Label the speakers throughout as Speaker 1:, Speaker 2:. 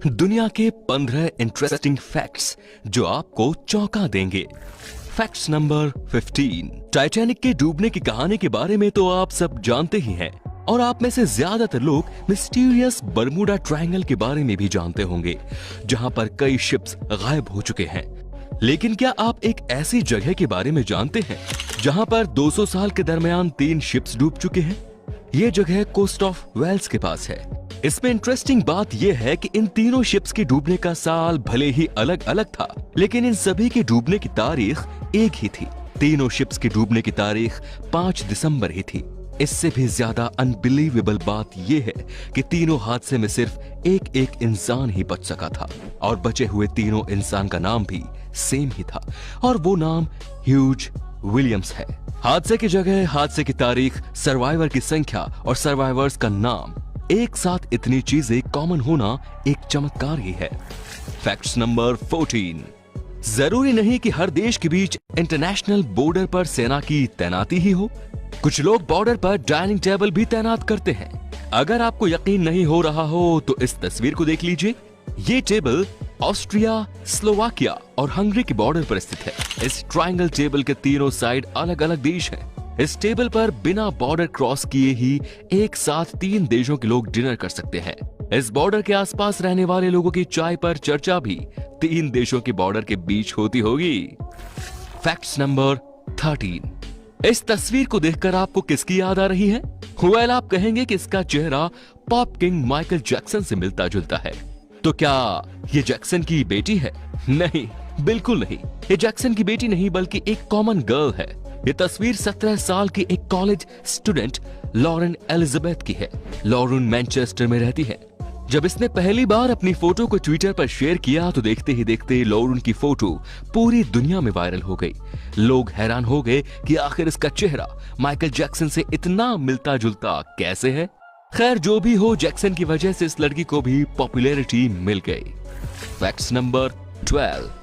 Speaker 1: दुनिया के 15 interesting facts जो आपको चौंका देंगे। Facts number 15। टाइटैनिक के डूबने की कहानी के बारे में तो आप सब जानते ही हैं और आप में से ज्यादातर लोग मिस्टीरियस बर्मुडा ट्रायंगल के बारे में भी जानते होंगे, जहां पर कई शिप्स गायब हो चुके हैं। लेकिन क्या आप एक ऐसी जगह के बारे में जानते हैं जहां पर 200 साल के दरमियान 3 शिप्स डूब चुके हैं? ये जगह कोस्ट ऑफ वेल्स के पास है। इसमें इंटरेस्टिंग बात यह है कि इन तीनों शिप्स के डूबने का साल भले ही अलग अलग था, लेकिन इन सभी के डूबने की तारीख एक ही थी। तीनों शिप्स के डूबने की तारीख 5 दिसंबर ही थी। इससे भी ज्यादा अनबिलीवेबल बात यह है कि तीनों हादसे में सिर्फ एक इंसान ही बच सका था और बचे हुए तीनों इंसान का नाम भी सेम ही था और वो नाम ह्यूज विलियम्स है। हादसे की जगह, हादसे की तारीख, सर्वाइवर की संख्या और सर्वाइवर्स का नाम, एक साथ इतनी चीजें कॉमन होना एक चमत्कार ही है। Facts number 14। जरूरी नहीं कि हर देश के बीच इंटरनेशनल बॉर्डर पर सेना की तैनाती ही हो। कुछ लोग बॉर्डर पर डाइनिंग टेबल भी तैनात करते हैं। अगर आपको यकीन नहीं हो रहा हो तो इस तस्वीर को देख लीजिए। ये टेबल ऑस्ट्रिया, स्लोवाकिया और हंगरी के बॉर्डर पर स्थित है। इस ट्रायंगल टेबल के तीनों साइड अलग अलग देश हैं। इस टेबल पर बिना बॉर्डर क्रॉस किए ही एक साथ 3 देशों के लोग डिनर कर सकते हैं। इस बॉर्डर के आसपास रहने वाले लोगों की चाय पर चर्चा भी 3 देशों के बॉर्डर के बीच होती होगी। Facts number 13। इस तस्वीर को देखकर आपको किसकी याद आ रही है? वेल, आप कहेंगे कि इसका चेहरा पॉप किंग माइकल जैक्सन से मिलता जुलता है। तो क्या ये जैक्सन की बेटी है? नहीं, बिल्कुल नहीं। ये जैक्सन की बेटी नहीं बल्कि एक कॉमन गर्ल है। ये तस्वीर 17 साल की एक कॉलेज स्टूडेंट लॉरेन एलिजाबेथ की है। लॉरेन मैनचेस्टर में रहती है। जब इसने पहली बार अपनी फोटो को ट्विटर पर शेयर किया तो देखते ही देखते लॉरेन की फोटो पूरी दुनिया में वायरल हो गई। लोग हैरान हो गए कि आखिर इसका चेहरा माइकल जैक्सन से इतना मिलता जुलता कैसे है। खैर, जो भी हो, जैक्सन की वजह से इस लड़की को भी पॉपुलैरिटी मिल गई। Facts number 12।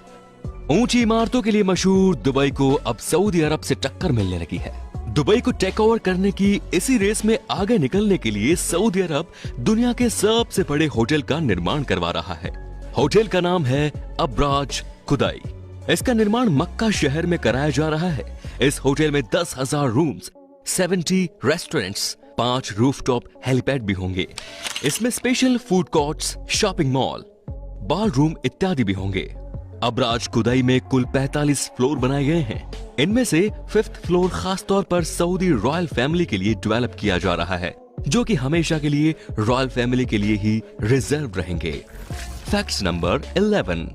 Speaker 1: ऊंची इमारतों के लिए मशहूर दुबई को अब सऊदी अरब से टक्कर मिलने लगी है। दुबई को टेक ओवर करने की इसी रेस में आगे निकलने के लिए सऊदी अरब दुनिया के सबसे बड़े होटल का निर्माण करवा रहा है। होटल का नाम है अब्राज खुदाई। इसका निर्माण मक्का शहर में कराया जा रहा है। इस होटल में 10,000 रूम्स, 70 रेस्टोरेंट्स, 5 रूफटॉप हेलीपैड भी होंगे। इसमें special food courts, shopping mall, bar room इत्यादि भी होंगे। अब्राज खुदाई में कुल 45 फ्लोर बनाए गए हैं। इनमें से 5th फ्लोर खास तौर पर सऊदी रॉयल फैमिली के लिए डेवलप किया जा रहा है, जो कि हमेशा के लिए रॉयल फैमिली के लिए ही रिजर्व रहेंगे। Facts number 11।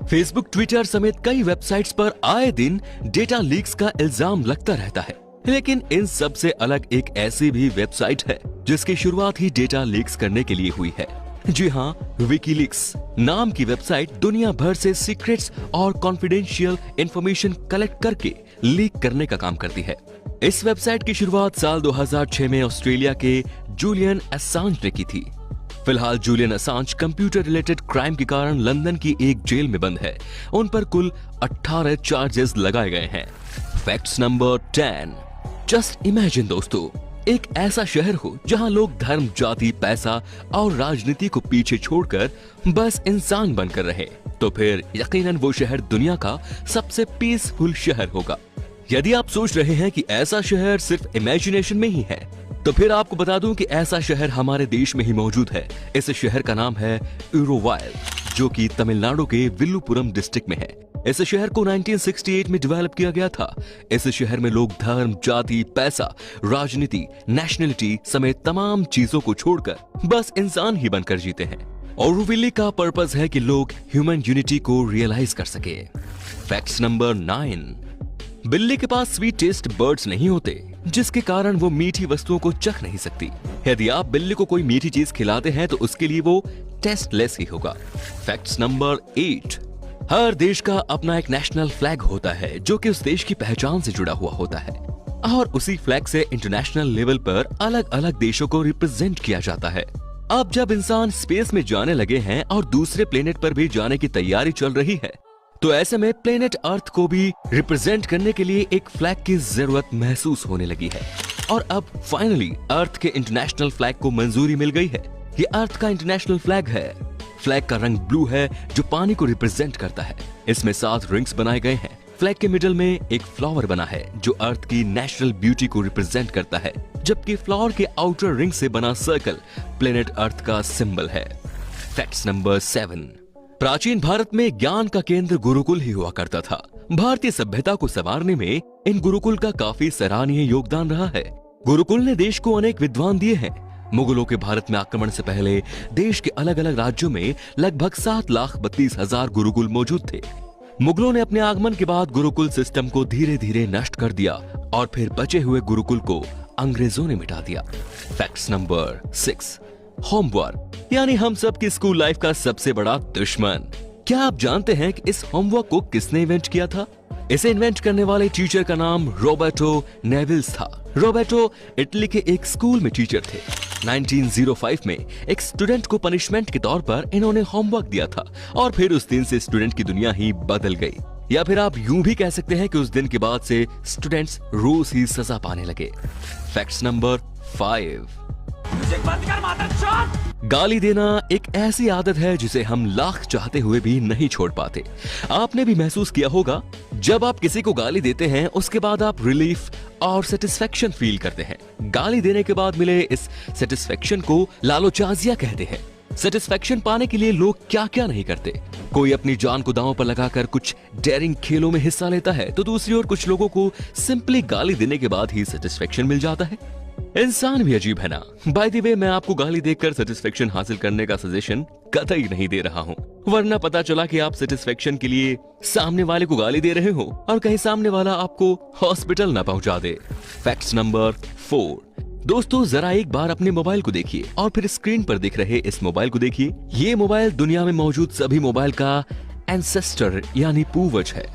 Speaker 1: फेसबुक, ट्विटर समेत कई वेबसाइट्स पर आए दिन डेटा लीक्स का इल्जाम लगता रहता है, लेकिन इन सब से अलग एक ऐसी भी वेबसाइट है जिसकी शुरुआत ही डेटा लीक्स करने के लिए हुई है। जी हाँ, विकीलीक्स नाम की वेबसाइट दुनिया भर से सीक्रेट्स और कॉन्फिडेंशियल इंफॉर्मेशन कलेक्ट करके लीक करने का काम करती है। इस वेबसाइट की शुरुआत साल 2006 में ऑस्ट्रेलिया के जूलियन असांज ने की थी। फिलहाल Julian Assange computer related crime के कारण लंदन की एक जेल में बंद है। उन पर कुल 18 चार्जेस लगाए गए हैं। Facts number 10। जस्ट इमेजिन दोस्तों, एक ऐसा शहर हो जहां लोग धर्म, जाति, पैसा और राजनीति को पीछे छोड़कर बस इंसान बनकर रहे, तो फिर यकीनन वो शहर दुनिया का सबसे पीसफुल शहर होगा। यदि आप सोच रहे हैं कि ऐसा शहर सिर्फ इमेजिनेशन में ही है, तो फिर आपको बता दूं कि ऐसा शहर हमारे देश में ही मौजूद है। इस शहर का नाम है इरोवाइल, जो कि तमिलनाडु के विल्लुपुरम डिस्ट्रिक्ट में है। इस शहर को 1968 में डेवलप किया गया था। इस शहर में लोग धर्म, जाति, पैसा, राजनीति, नेशनलिटी समेत तमाम चीजों को छोड़कर बस इंसान ही बनकर जीते हैं। ओरोविले का पर्पस है कि लोग ह्यूमन यूनिटी को रियलाइज कर सके। Facts number 9। बिल्ली के पास स्वीट टेस्ट बर्ड्स नहीं होते, जिसके कारण वो मीठी वस्तुओं को चख नहीं सकती। यदि आप बिल्ली को कोई मीठी चीज खिलाते हैं तो उसके लिए वो टेस्टलेस ही होगा। Facts number 8। हर देश का अपना एक नेशनल फ्लैग होता है जो कि उस देश की पहचान से जुड़ा हुआ होता है और उसी फ्लैग से इंटरनेशनल लेवल पर अलग अलग देशों को रिप्रेजेंट किया जाता है। अब जब इंसान स्पेस में जाने लगे हैं और दूसरे प्लेनेट पर भी जाने की तैयारी चल रही है, तो ऐसे में प्लेनेट अर्थ को भी रिप्रेजेंट करने के लिए एक फ्लैग की जरूरत महसूस होने लगी है। और अब फाइनली अर्थ के इंटरनेशनल फ्लैग को मंजूरी मिल गई है। ये अर्थ का इंटरनेशनल फ्लैग है फ्लैग का रंग ब्लू है जो पानी को रिप्रेजेंट करता है। इसमें 7 रिंग्स बनाए गए हैं। फ्लैग के मिडल में एक फ्लावर बना है जो अर्थ की नेचुरल ब्यूटी को रिप्रेजेंट करता है, जबकि फ्लावर के आउटर रिंग से बना सर्कल प्लेनेट अर्थ का सिंबल है। Facts number 7। प्राचीन भारत में ज्ञान का केंद्र गुरुकुल ही हुआ करता था। भारतीय सभ्यता को संवारने में इन गुरुकुल का काफी सराहनीय योगदान रहा है। गुरुकुल ने देश को अनेक विद्वान दिए हैं। मुगलों के भारत में आक्रमण से पहले देश के अलग अलग राज्यों में लगभग 7,32,000 गुरुकुल मौजूद थे। मुगलों ने अपने आगमन के बाद गुरुकुल सिस्टम को धीरे धीरे नष्ट कर दिया और फिर बचे हुए गुरुकुल को अंग्रेजों ने मिटा दिया। Facts number 6। होमवर्क यानी हम सब की स्कूल लाइफ का सबसे बड़ा दुश्मन। क्या आप जानते हैं कि इस होमवर्क को किसने इन्वेंट किया था? इसे इन्वेंट करने वाले टीचर का नाम रॉबर्टो नेविल्स था। रॉबर्टो इटली के एक स्कूल में टीचर थे। 1905 में एक स्टूडेंट को पनिशमेंट के तौर पर इन्होंने होमवर्क दिया था और फिर उस दिन से स्टूडेंट की दुनिया ही बदल गई। या फिर आप यूं भी कह सकते हैं कि उस दिन के बाद से स्टूडेंट्स रोज ही सजा पाने लगे। Facts number 5। गाली देना एक ऐसी आदत है जिसे हम लाख चाहते हुए भी नहीं छोड़ पाते। आपने भी महसूस किया होगा, जब आप किसी को गाली देते हैं उसके बाद आप रिलीफ और सेटिस्फेक्शन फील करते हैं। गाली देने के बाद मिले इस सेटिस्फेक्शन को लालोचाजिया कहते हैं। सेटिस्फेक्शन पाने के लिए लोग क्या क्या नहीं करते। कोई अपनी जान को दांव पर लगाकर कुछ डेयरिंग खेलों में हिस्सा लेता है, तो दूसरी ओर कुछ लोगों को सिंपली गाली देने के बाद ही सेटिस्फेक्शन मिल जाता है। इंसान भी अजीब है ना। बाय द वे, मैं आपको गाली देकर सेटिस्फेक्शन हासिल करने का सजेशन कतई नहीं दे रहा हूँ, वरना पता चला कि आप सेटिस्फेक्शन के लिए सामने वाले को गाली दे रहे हो और कहीं सामने वाला आपको हॉस्पिटल ना पहुंचा दे। Facts number 4। दोस्तों, जरा एक बार अपने मोबाइल को देखिए और फिर स्क्रीन पर दिख रहे इस मोबाइल को देखिए। ये मोबाइल दुनिया में मौजूद सभी मोबाइल का एंसेस्टर यानी पूर्वज है।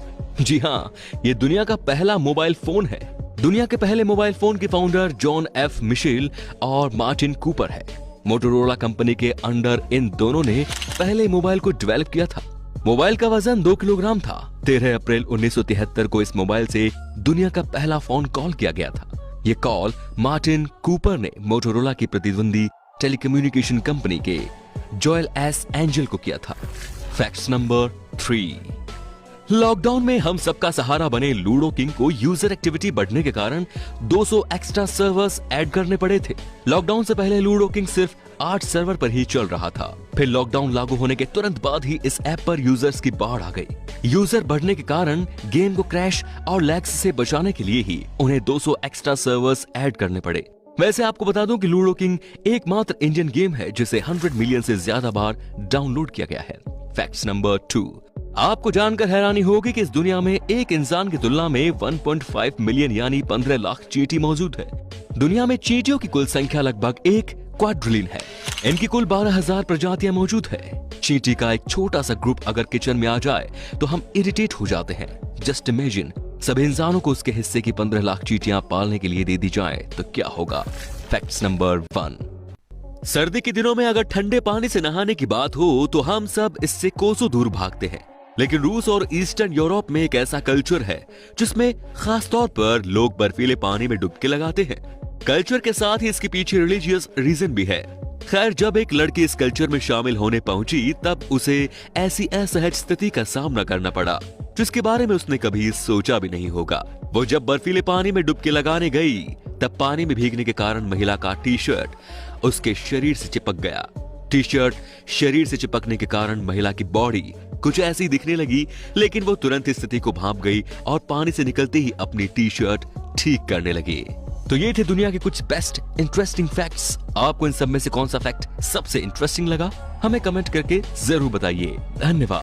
Speaker 1: जी हाँ, ये दुनिया का पहला मोबाइल फोन है। दुनिया के पहले मोबाइल फोन के फाउंडर जॉन एफ मिशेल और मार्टिन कूपर है। मोटोरोला कंपनी के अंडर इन दोनों ने पहले मोबाइल को डेवलप किया था। मोबाइल का वजन 2 किलोग्राम था। 13 अप्रैल 1973 को इस मोबाइल से दुनिया का पहला फोन कॉल किया गया था। ये कॉल मार्टिन कूपर ने मोटोरोला की प्रतिद्वंदी टेलीकम्युनिकेशन कंपनी के जोएल एस एंजल को किया था। Facts number 3। लॉकडाउन में हम सबका सहारा बने लूडो किंग को यूजर एक्टिविटी बढ़ने के कारण 200 एक्स्ट्रा सर्वर्स ऐड करने पड़े थे। लॉकडाउन से पहले लूडो किंग सिर्फ 8 सर्वर पर ही चल रहा था। फिर लॉकडाउन लागू होने के तुरंत बाद ही इस ऐप पर यूजर्स की बाढ़ आ गई। यूजर बढ़ने के कारण गेम को क्रैश और लैग्स से बचाने के लिए ही उन्हें 200 एक्स्ट्रा सर्वर्स ऐड करने पड़े। वैसे आपको बता दूं कि लूडो किंग एकमात्र इंडियन गेम है जिसे 100 मिलियन से ज्यादा बार डाउनलोड किया गया है। Facts number 2। आपको जानकर हैरानी होगी कि इस दुनिया में एक इंसान की तुलना में 1.5 मिलियन यानी 15 लाख चींटी मौजूद है। दुनिया में चींटियों की कुल संख्या लगभग 1 क्वाड्रिलियन है। इनकी कुल 12,000 प्रजातियां मौजूद है। चींटी का एक छोटा सा ग्रुप अगर किचन में आ जाए तो हम इरिटेट हो जाते हैं। जस्ट इमेजिन, सभी इंसानों को उसके हिस्से की 15 लाख चींटियां पालने के लिए दे दी जाए तो क्या होगा। Facts number 1। सर्दी के दिनों में अगर ठंडे पानी से नहाने की बात हो तो हम सब इससे कोसों दूर भागते हैं, लेकिन रूस और ईस्टर्न यूरोप में एक ऐसा कल्चर है जिसमें खास तौर पर लोग बर्फीले पानी में डुबकी लगाते हैं। कल्चर के साथ ही इसके पीछे रिलीजियस रीजन भी है। खैर, जब एक लड़की इस कल्चर में शामिल होने पहुंची तब उसे ऐसी असहज स्थिति का सामना करना पड़ा जिसके बारे में उसने कभी सोचा भी नहीं होगा। वो जब बर्फीले पानी में डुबकी लगाने गई तब पानी में भीगने के कारण महिला का टी शर्ट उसके शरीर से चिपक गया। टी शर्ट शरीर से चिपकने के कारण महिला की बॉडी कुछ ऐसी दिखने लगी, लेकिन वो तुरंत स्थिति को भांप गई और पानी से निकलते ही अपनी टी शर्ट ठीक करने लगी। तो ये थे दुनिया के कुछ बेस्ट इंटरेस्टिंग फैक्ट्स। आपको इन सब में से कौन सा फैक्ट सबसे इंटरेस्टिंग लगा, हमें कमेंट करके जरूर बताइए। धन्यवाद।